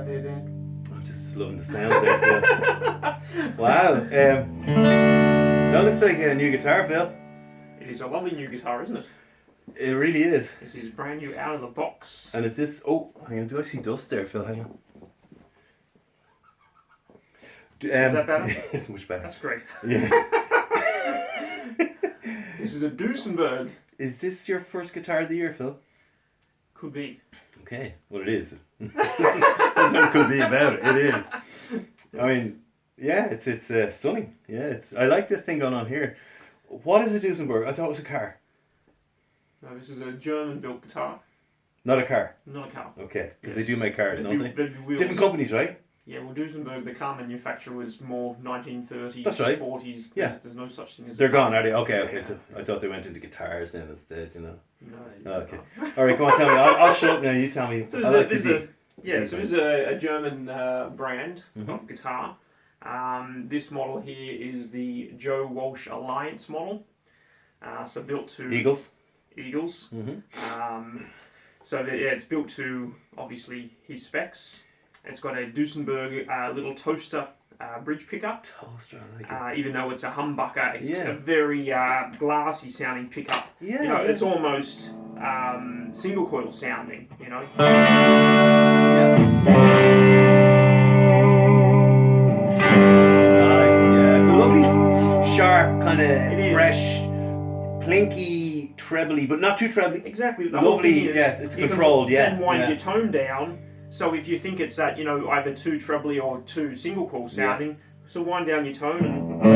right there, Dan? I'm just loving the sounds there, Phil. Wow. That looks like a new guitar, Phil. It is a lovely new guitar, isn't it? It really is. This is brand new out of the box. And is this... Oh, hang on. Do I see dust there, Phil? Hang on. Is that better? It's much better. That's great. Yeah. This is a Duesenberg. Is this your first guitar of the year, Phil? Could be. Okay. Well, it is. There could be about it. It is. I mean, yeah, it's stunning. Yeah, I like this thing going on here. What is a Duesenberg? I thought it was a car. No, this is a German-built guitar. Not a car. Not a car. Okay, because Yes. they do make cars, don't they? Wheels. Different companies, right? Yeah, well, Duesenberg, the car manufacturer, was more 1930s, That's right. 40s. Yeah. There's no such thing as. They're a car. gone, are they? Okay. Yeah. So I thought they went into guitars then instead, you know. No. Okay. All right, go on, tell me. I'll shut up now. You tell me. So This this is a German brand Mhm. of guitar. This model here is the Joe Walsh Alliance model. So built to Eagles. Eagles. Mm-hmm. It's built to obviously his specs. It's got a Duesenberg little toaster bridge pickup. Toaster, I like it. Even though it's a humbucker, it's Yeah. a very glassy sounding pickup. Yeah. You know, yeah. it's almost single coil sounding. You know. Nice. Yeah. It's a lovely, sharp, kind It of is. fresh, plinky, trebly, but not too trebly. Exactly. The whole Lovely. thing is, Yeah, it's you controlled. can Yeah. then wind yeah. your tone down. So if you think it's at either too trebly or too single coil sounding, so wind down your tone and get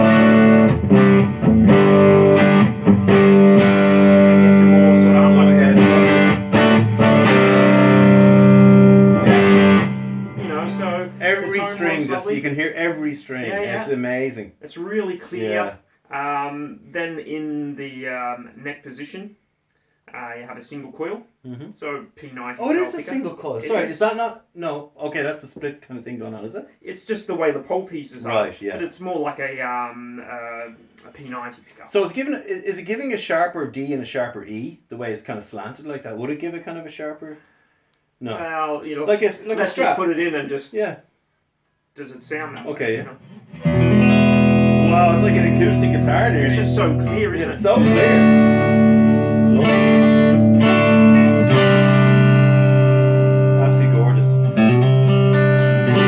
your more sort of Yeah. So Every the tone string, was just lovely. you can hear every string. Yeah, yeah. It's amazing. It's really clear. Yeah. Then in the neck position, you have a single coil. Mm-hmm. So P90. Oh, it is style a pickup. single coil. It Sorry, is. is that not? No. Okay, that's a split kind of thing going on, is it? It's just the way the pole pieces are. Right, yeah. But it's more like a P90 pickup. So it's giving. Is it giving a sharper D and a sharper E? The way it's kind of slanted like that. Would it give it kind of a sharper? No. Well, Like a let's just strap. put it in and just. Yeah. Does it sound that Okay, way? yeah. Wow, it's like an acoustic guitar nearly. It's just so clear, isn't It's it? so clear. It's lovely. Absolutely gorgeous. Love it.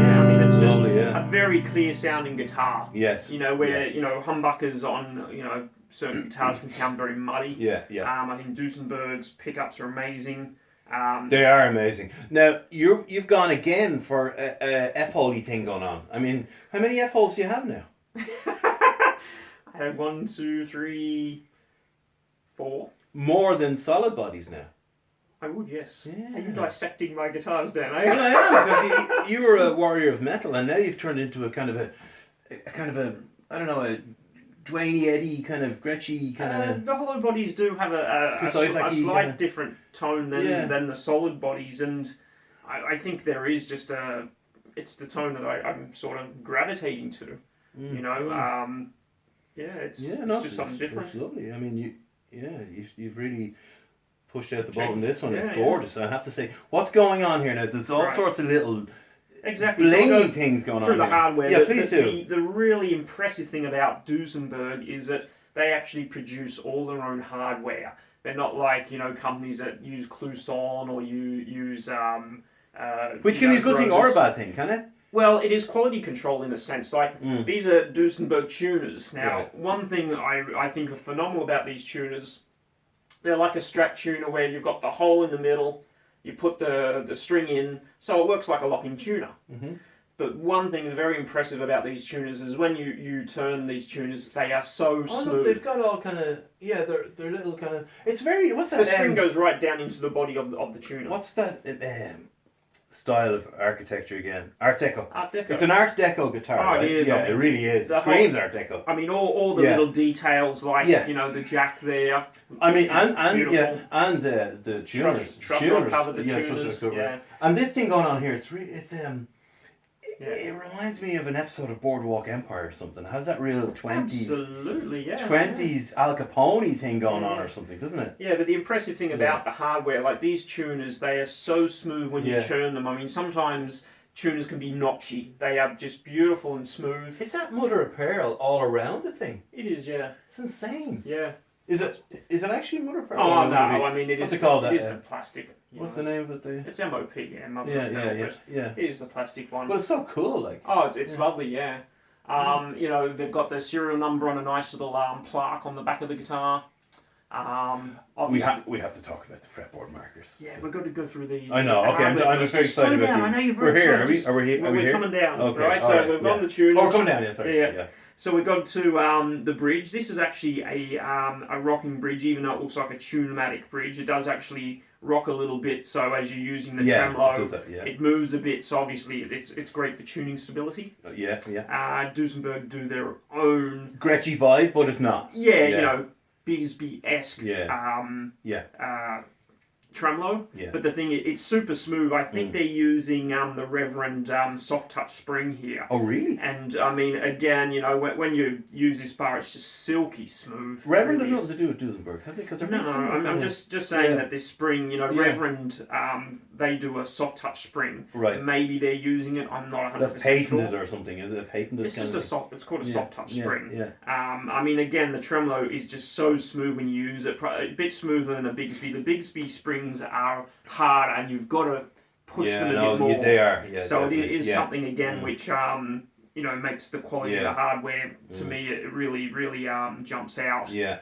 Yeah, I mean it's just Lovely, yeah. a very clear sounding guitar. Yes. Where Yeah. humbuckers on certain guitars can sound very muddy. Yeah. Yeah. I think Duesenberg's pickups are amazing. They are amazing. Now you've gone again for a F-holey thing going on. I mean, how many F-holes do you have now? I have 1, 2, 3, 4. More than solid bodies now. I would, yes. Yeah. Are you dissecting my guitars, Dan? Well, I am, because you were a warrior of metal, and now you've turned into a kind of a I don't know, a Dwayne Eddy kind of Gretchy kind of. The hollow bodies do have a Precise, like the, slight different tone Yeah. than the solid bodies, and I think there is just it's the tone that I'm sort of gravitating to. It's just something different. It's lovely. I mean, you've really pushed out the boat on Changed. this one. Yeah, It's gorgeous. I have to say, what's going on here now? There's all Right. sorts of little Exactly. So we'll blingy go things going on through the here. hardware. Yeah, The- please the, do. The really impressive thing about Duesenberg is that they actually produce all their own hardware. They're not like companies that use Clouson or use Which can be a good thing or a Grovers. bad thing, can it? Well, it is quality control in a sense. Like these are Duesenberg tuners. Now, Right. one thing I think are phenomenal about these tuners, they're like a Strat tuner where you've got the hole in the middle. You put the string in, so it works like a locking tuner. Mm-hmm. But one thing that's very impressive about these tuners is when you turn these tuners, they are so Oh smooth. look, they've got all kind of they're little kind of. It's very what's that? The string goes right down into the body of the tuner. What's that style of architecture again? Art Deco. Art Deco. It's an Art Deco guitar. Oh, it right? is. Yeah, I mean, it really is. the It screams whole- Art Deco. I mean, all the Yeah. little details, like Yeah. the jack there. I mean, It's and beautiful. the tuners, Truss rod cover, the yeah, tuners. truss rod cover. Yeah. And this thing going on here, it's Yeah. It reminds me of an episode of Boardwalk Empire or something. It has that real 20s, Absolutely, yeah. 20s Al Capone thing going on or something, doesn't it? Yeah, but the impressive thing about the hardware, like these tuners, they are so smooth when you churn them. I mean, sometimes tuners can be notchy. They are just beautiful and smooth. Is that mother of pearl all around the thing? It is, yeah. It's insane. Yeah. Is it actually mother of pearl? Oh, no, I mean, What's it called? It is the plastic. What's the name of it? It's MOP, yeah. Yeah. It is the plastic one. But it's so cool, like. Oh, it's lovely, yeah. You know, they've got the serial number on a nice little plaque on the back of the guitar. We have to talk about the fretboard markers. Yeah, we've got to go through the. I know. Okay, I'm very excited about these. I know you're we're very here. excited. Are we here? We're coming down. Okay. Right. So we've got the tuners. Oh, we're coming down. Yeah. Sorry. Yeah. So we've got to the bridge. This is actually a rocking bridge, even though it looks like a tune-matic bridge. It does actually rock a little bit. So as you're using the tremolo, it moves a bit. So obviously it's great for tuning stability. Yeah. Duesenberg do their own Gretschy vibe, but it's not. Yeah. You know, Bigsby-esque. Tremolo, but the thing it's super smooth. I think they're using the Reverend soft touch spring here. Oh, really? And I mean, again, you know, when you use this bar, it's just silky smooth. Reverend has nothing to do with Duesenberg, have they? Because no, I'm just saying that this spring, you know, Reverend, they do a soft touch spring. Right. Maybe they're using it. I'm not 100% That's patented sure. or something, is it? Patented. It's just a soft. It's called a soft touch spring. Yeah. I mean, again, the tremolo is just so smooth when you use it. A bit smoother than a Bigsby. The Bigsby springs are hard, and you've got to push them a bit more. Yeah, they are. Yeah, so definitely. it is something again which you know, makes the quality of the hardware to me it really jumps out. Yeah.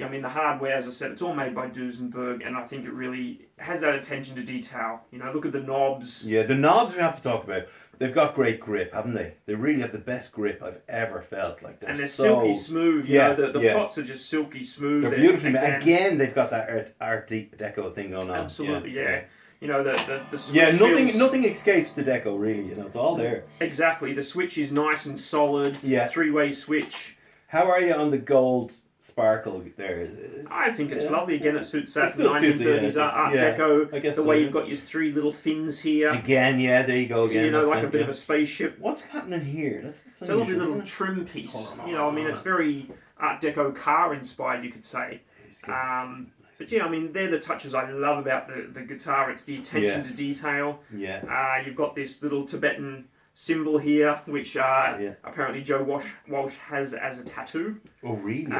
I mean, the hardware, as I said, it's all made by Duesenberg, and I think it really has that attention to detail. You know, look at the knobs. Yeah, the knobs we have to talk about. They've got great grip, haven't they? They really have the best grip I've ever felt. Like they're silky smooth. You know, the pots are just silky smooth. They're beautifully made. Again, they've got that art deco thing going on. Absolutely, yeah. You know, the switch nothing escapes the deco, really. You know, it's all there. Exactly. The switch is nice and solid. Yeah. Three-way switch. How are you on the gold sparkle there? I think it's lovely. Again, it suits that 1930s art deco. I guess the way you've got your three little fins here. Again, there you go again. You know, like a bit of a spaceship. What's happening here? It's a lovely little trim piece. You know, I mean, it's very art deco car inspired, you could say. But yeah, I mean, they're the touches I love about the guitar. It's the attention to detail. Yeah. You've got this little Tibetan symbol here, which apparently Joe Walsh has as a tattoo. Oh, really?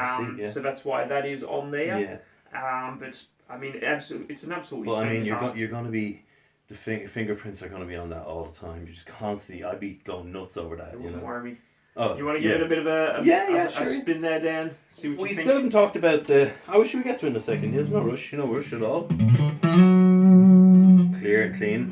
So that's why that is on there. Yeah. But I mean, it's an absolutely. Well, I mean, you're going to be the fingerprints are going to be on that all the time. You're just constantly. I'd be going nuts over that. You know. Worry me. Oh, you want to give it a bit of a spin there, Dan? See what you think. We still haven't talked about the. How should we get to it in a second? There's no rush. No rush at all. Clear and clean.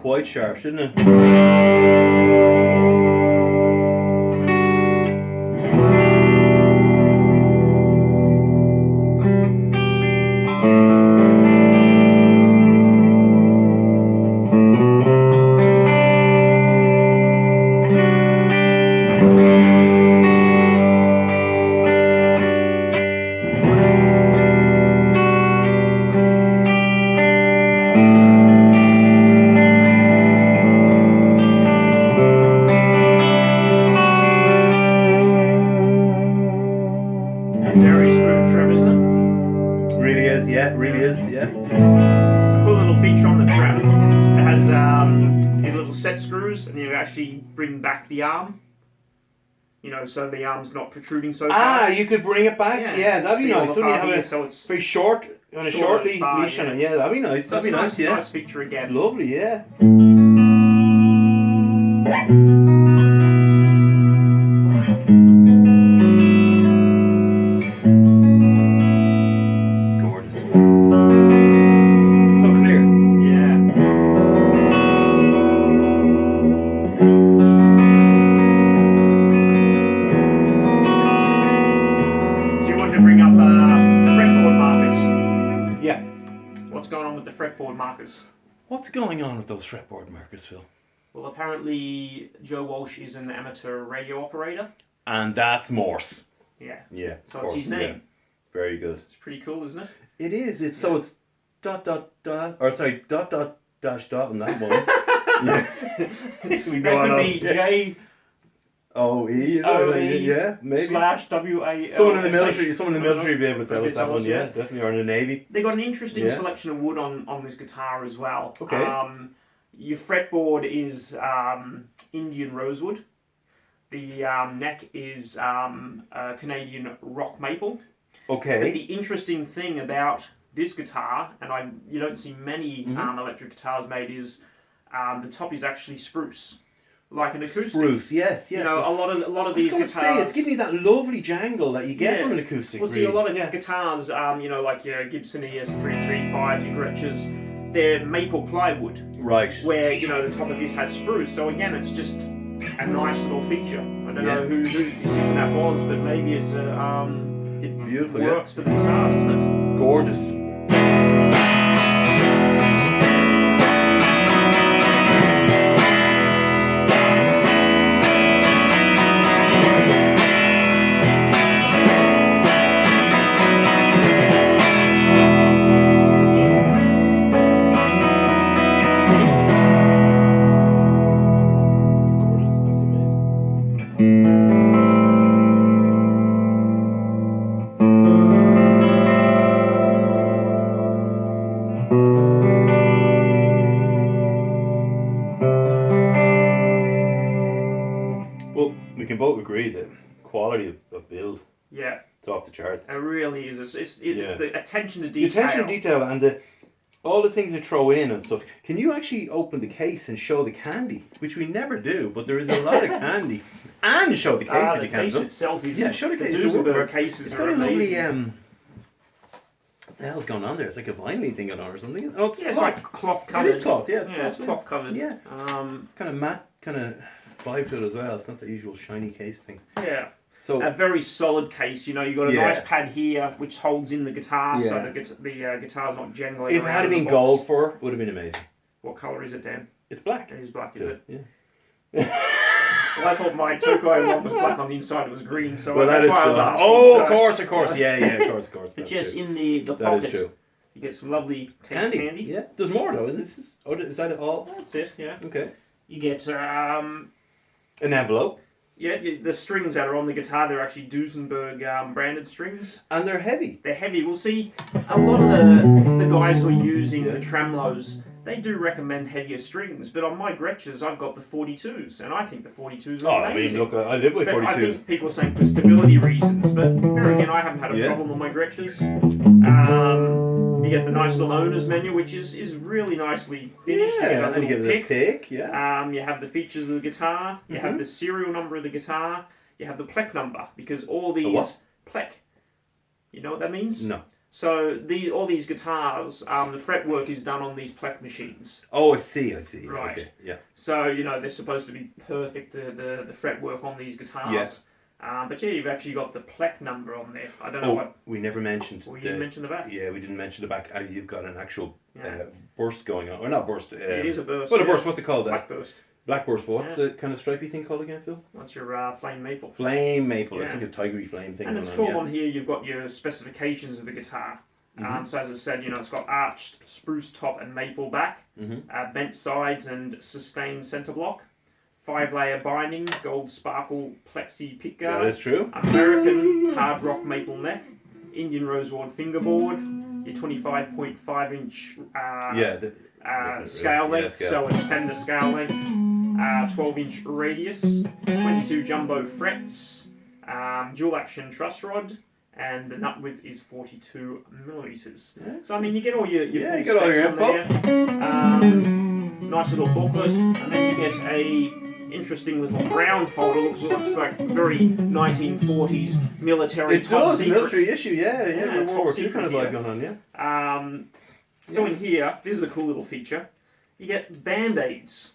quite sharp, shouldn't it? Actually bring back the arm, so the arm's not protruding so far. Ah, you could bring it back? Yeah, that'd be nice. Wouldn't you have a very short, on a shortly leash on it? Yeah, that'd be nice. That'd be nice, yeah. Nice feature again. It's lovely, yeah. Fretboard markers. What's going on with those fretboard markers, Phil? Well, apparently Joe Walsh is an amateur radio operator. And that's Morse. Yeah. Yeah. So it's his name. Yeah. Very good. It's pretty cool, isn't it? It is. It's so it's ... on that one. Yeah. We go that could be J. Oh, yeah, maybe. / WA. Someone in the military will be able to tell us that one, yeah, definitely, or in the Navy. They got an interesting selection of wood on this guitar as well. Okay. Your fretboard is Indian rosewood. The neck is Canadian rock maple. Okay. But the interesting thing about this guitar, and you don't see many electric guitars made, is the top is actually spruce. Like an acoustic. Spruce, yes. A lot of these guitars. It's giving you that lovely jangle that you get from an acoustic. Well, see, a lot of guitars, like your Gibson ES335s, your Gretsch's, they're maple plywood. Right. Where the top of this has spruce. So again, it's just a nice little feature. I don't know whose decision that was, but maybe it's it beautiful. Works for the guitar, doesn't it? Gorgeous. Both agree that quality of build, it's off the charts. It really is. It's the attention to detail. The attention to detail and all the things they throw in and stuff. Can you actually open the case and show the candy, which we never do, but there is a lot of candy, and show the case if you can. The case itself is. Show the case. The Duesenberg cases are amazing. It's got a lovely. What the hell's going on there? It's like a vinyl thing going on or something. Oh, it's like cloth covered. It is cloth. Yeah, it's cloth covered. Yeah. Kind of matte, kind of vibe to it as well. It's not the usual shiny case thing. Yeah. So a very solid case. You've got a nice pad here which holds in the guitar, so the guitar's not jangling. If it had been gold for it, would have been amazing. What colour is it, Dan? It's black. It is black, is it? Yeah. Well, I thought my turquoise one was black on the inside. It was green, so that's why I was asking. Oh, of course. Yeah, of course. But just in the pocket. That is true. You get some lovely candy. Yeah. There's more though. Is that it all? That's it. Yeah. Okay. You get an envelope. Yeah, the strings that are on the guitar, they're actually Duesenberg branded strings. And they're heavy. They're heavy. We'll see, a lot of the guys who are using the tremolos, they do recommend heavier strings, but on my Gretsch's, I've got the 42s, and I think the 42s are amazing. Look, I live with 42s. I think people are saying for stability reasons, but there again, I haven't had a problem on my Gretsch's. You get the nice little owner's menu, which is really nicely finished. Yeah, and you get the pick. You have the features of the guitar. You have the serial number of the guitar. You have the plec number, because all these plec. You know what that means? No. So all these guitars, the fretwork is done on these Plek machines. Oh, I see. Right. Okay. Yeah. So they're supposed to be perfect. The fretwork on these guitars. Yes. But yeah, you've actually got the Plek number on there. I don't know what. We never mentioned. Well, you didn't mention the back. Yeah, we didn't mention the back. You've got an actual burst going on, or not burst? It is a burst. Well, a burst. What's it called? Black burst. Black burst. What's the kind of stripy thing called again, Phil? What's your flame maple? Flame maple. I think a tigery flame thing. And it's cool on here. You've got your specifications of the guitar. So as I said, it's got arched spruce top and maple back, bent sides and sustained centre block, 5-layer binding, gold sparkle plexi pickguard. That is true. American hard rock maple neck, Indian rosewood fingerboard, your 25.5 inch scale length, so it's Fender scale length, 12 inch radius, 22 jumbo frets, dual action truss rod, and the nut width is 42 millimeters. Yes. So I mean, you get all your full you get all your info. Nice little booklet, and then you get a interesting little brown folder. Looks like very 1940s military. It does, military issue. Yeah. World War II kind of vibe going on. Yeah. So in here, this is a cool little feature. You get band-aids,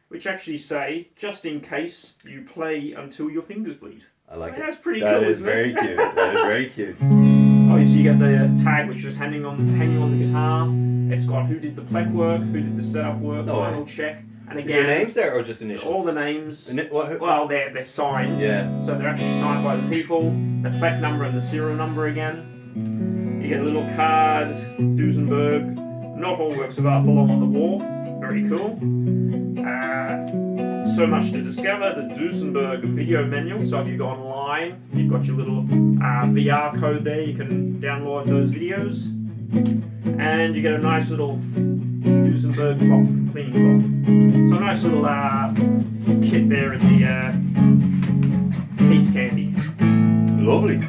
which actually say, just in case you play until your fingers bleed. I like it. That's pretty cool, isn't it? That is very cute. That is very cute. Oh, so you get the tag which was hanging on the guitar. It's got who did the Plek work, who did the setup work, final check, and again. Is there names there or just initials? All the names. What? Well, they're signed. Yeah. So they're actually signed by the people. The Plek number and the serial number again. You get a little card. Duesenberg. Not all works of art belong on the wall. Very cool. So much to discover. The Duesenberg video manual. So if you go online, you've got your little VR code there. You can download those videos, and you get a nice little Duesenberg cloth, cleaning cloth. So a nice little kit there in the case candy. Lovely.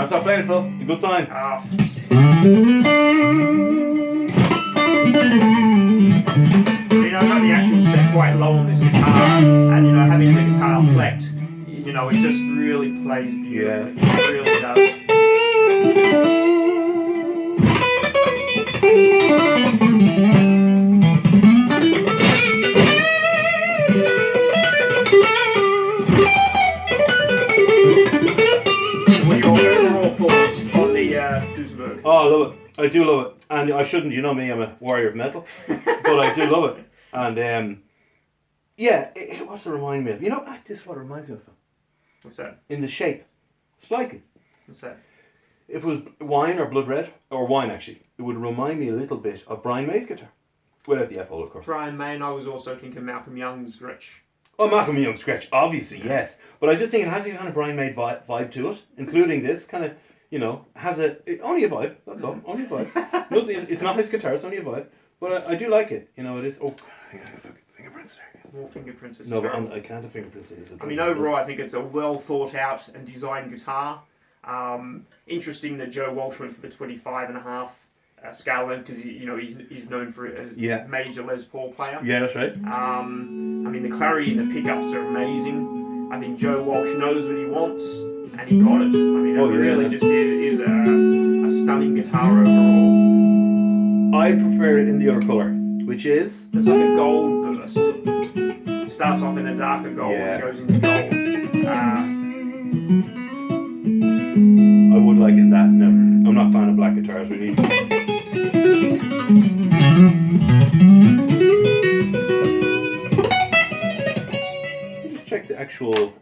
Stop playing, Phil. It's a good sign. I got the actual set quite low on this guitar, and having the guitar plecked, it just really plays beautifully. Yeah. It really does. Duesenberg. Oh, I love it. I do love it. And I shouldn't, you know me, I'm a warrior of metal. But I do love it. And, what's it remind me of? This is what it reminds me of. What's that? In the shape. Slightly. What's that? If it was wine or blood red, or wine actually, it would remind me a little bit of Brian May's guitar. Without the F-hole, of course. Brian May, and I was also thinking Malcolm Young's Gretsch. Oh, Malcolm Young's Gretsch, obviously, yes. But I was just thinking, it has a kind of Brian May vibe to it, including this kind of, has only a vibe, that's all, only a vibe. Nothing, it's not his guitar, it's only a vibe. But I do like it, it is. Oh, I got fingerprints there. More fingerprints. No, but I can't have fingerprints. Overall, I think it's a well thought out and designed guitar. Interesting that Joe Walsh went for the 25.5 scale length because he's known for it as a major Les Paul player. Yeah, that's right. The clarity and the pickups are amazing. I think Joe Walsh knows what he wants, and he got it. It really just is a stunning guitar overall. I prefer it in the other colour, which is? It's like a gold burst. It starts off in a darker gold and goes into gold. I would like it that. No, I'm not a fan of black guitars really. Just check the actual.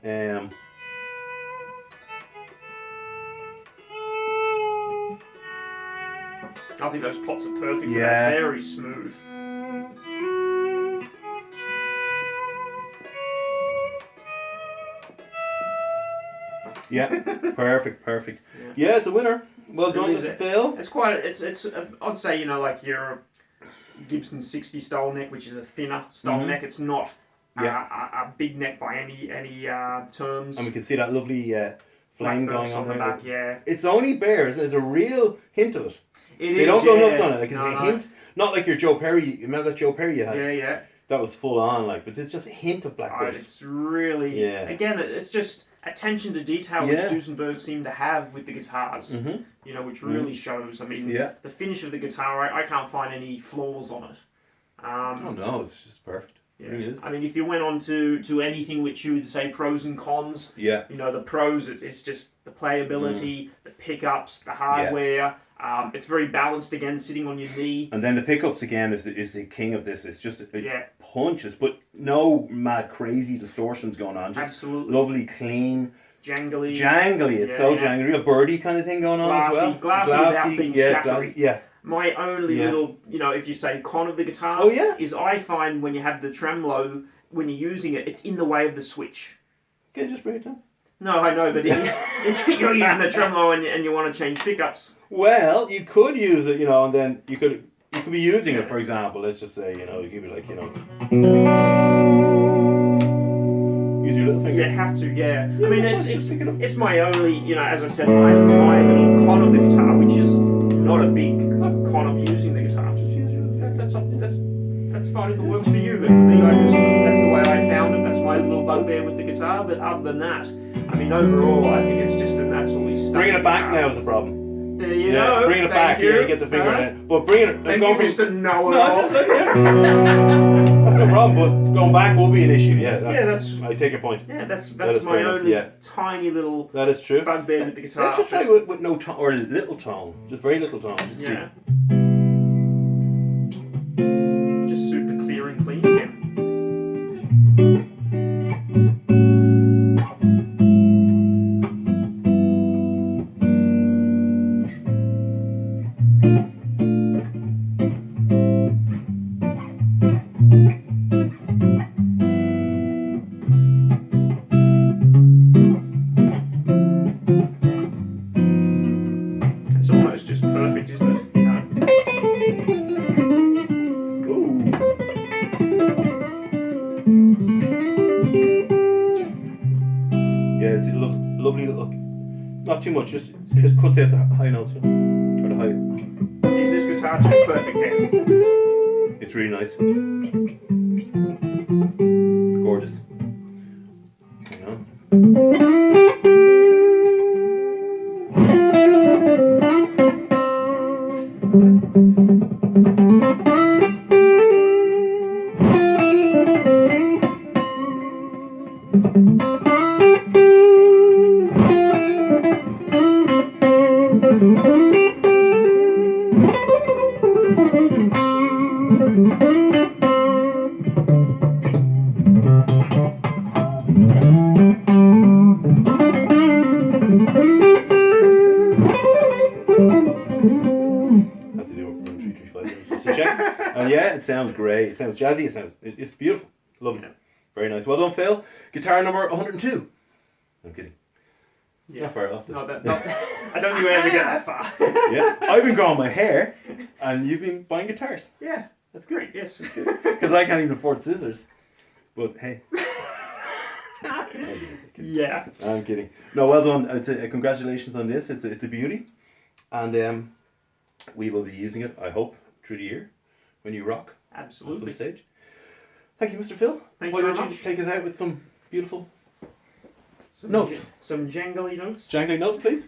I think those pots are perfect for that. Very smooth. Yeah, perfect. Yeah, it's a winner. Well done, Mr. Phil. It's quite. It's. I'd say like your Gibson 60 style neck, which is a thinner style neck. It's not a big neck by any terms. And we can see that lovely flame going on the there. back, yeah. It's only bare. There's a real hint of it. They don't go nuts on it. Like, it's a hint. Not like your Joe Perry. You remember that Joe Perry you had? Yeah. That was full on, like, but there's just a hint of blackbird. It's really, again, it's just attention to detail which Duesenberg seemed to have with the guitars, which really shows. I mean, the finish of the guitar, I can't find any flaws on it. Oh no, it's just perfect. Yeah. It really is. I mean, if you went on to anything which you would say pros and cons, the pros, it's just the playability, the pickups, the hardware. It's very balanced again, sitting on your knee. And then the pickups again is the king of this. It's just punches, but no mad crazy distortions going on. Just absolutely lovely, clean. Jangly. It's so jangly. A birdie kind of thing going on as well. Glassy without being shattery. My only little, if you say con of the guitar, is I find when you have the tremolo, when you're using it, it's in the way of the switch. Okay, just bring it down. No, I know, but if you're using the tremolo and you want to change pickups. Well, you could use it, and then you could be using it, for example, let's just say, you could be like, use your little finger. You have to, I mean, it's my only, as I said, my little con of the guitar, which is not a big con of using the guitar. Just use your little that's fine if it works for you, but for me, that's the way I found it. That's my little bugbear with the guitar. But other than that, I mean, overall, I think it's just an absolutely stunning Bringing it back guitar. now is a problem. There you go. Bringing it back, you get the finger in it. But bringing it, Thank you, Mr. Know-it-all. That's no problem. But going back will be an issue. I take your point. Yeah, that's my only tiny little. That is true. Bugbear with the guitar. Let's just try with no tone or little tone, just very little tone. Just see. Just super clear and clean again. It's almost just perfect, isn't it? It's a lovely little, not too much, just cuts out the high notes, or the high. Is this guitar too perfect then? It's really nice. Gorgeous. It sounds great. It sounds jazzy. It's beautiful. Lovely. Yeah. Very nice. Well done, Phil. Guitar number 102. I'm kidding. Yeah. Not far off. I don't think we ever get that far. I've been growing my hair, and you've been buying guitars. Yeah. That's great. Yes. Because I can't even afford scissors. But hey. Yeah. I'm kidding. No, well done. Congratulations on this. It's a beauty. And we will be using it, I hope, through the year when you rock. Absolutely. At some stage. Thank you, Mr. Phil. Thank you very much. Why don't you take us out with some beautiful notes? Some jangly notes. Jangly notes, please.